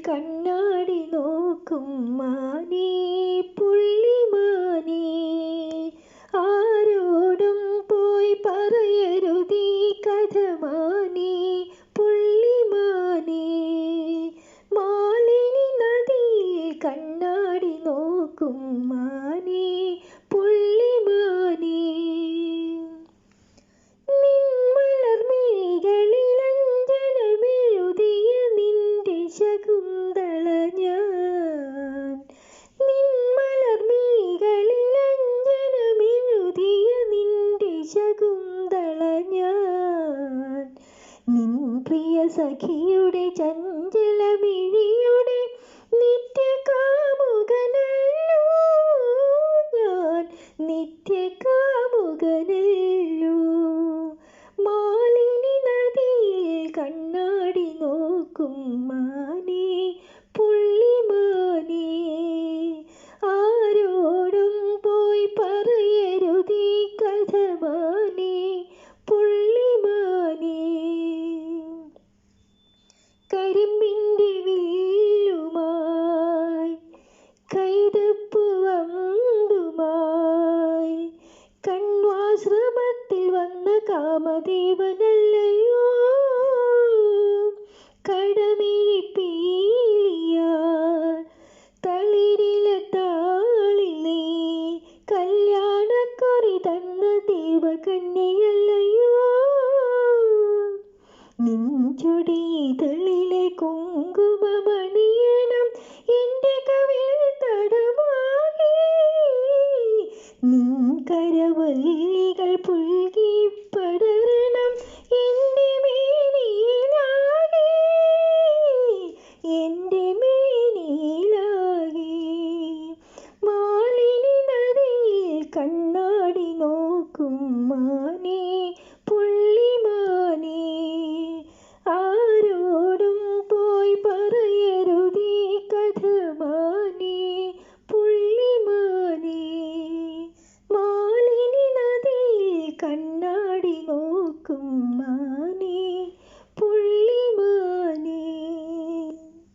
കണ്ണാടി നോക്കും മാനേ പുള്ളിമാനേ, ആരോടും പോയി പറയരുതീ കഥ മാനേ പുള്ളിമാനേ. മാലിനി നദിയിൽ കണ്ണാടി നോക്കും മാനേ പുള്ളിമാനേ. നിൻമലർമിഴികളിലഞ്ജനമെഴുതിയ നിന്റെ ശകുന്തള ഞാൻ, നിൻമലർമിഴികളിലഞ്ജനമെഴുതിയ നിന്റെ ശകുന്തള ഞാൻ. നിൻ പ്രിയ സഖിയുടെ ചഞ്ചലമിഴിയുടെ നിത്യകാമുകനല്ലോ ഞാൻ, നിത്യകാമുകനല്ലോ. മാലിനി നദിയിൽ കണ്ണാടി നോക്കും മാനേ പുള്ളിമാനേ, ആരോടും പോയി പറയരുതീ കഥ മാനേ പുള്ളിമാനേ. കരിമ്പിൻ്റെ വില്ലുമായി കൈതപ്പുവമ്പുമായി കണ്വാശ്രമത്തിൽ വന്ന കാമദേവനല്ലയോ, കടമിഴിപ്പീലിയാൽ തളിരില താളിലേ കല്യാണക്കുറി തന്ന ദേവകന്യയല്ലയോ. നിൻ ചുടിയിതളിലെ കുങ്കുമമണിയണം എൻ്റെ കവിൾ തടമാകി, നിൻ കരവല്ലികൾ പുൽകി പടരണം എൻ്റെ മേനിയിലാകെ, എൻ്റെ മേനിയിലാകെ. മാലിനി നദിയിൽ കണ്ണാടി നോക്കും മാനേ പുള്ളിമാനേ, ആരോടും പോയി പറയരുതീ കഥ മാനേ പുള്ളിമാനേ. മാലിനി നദിയിൽ കണ്ണാടി നോക്കും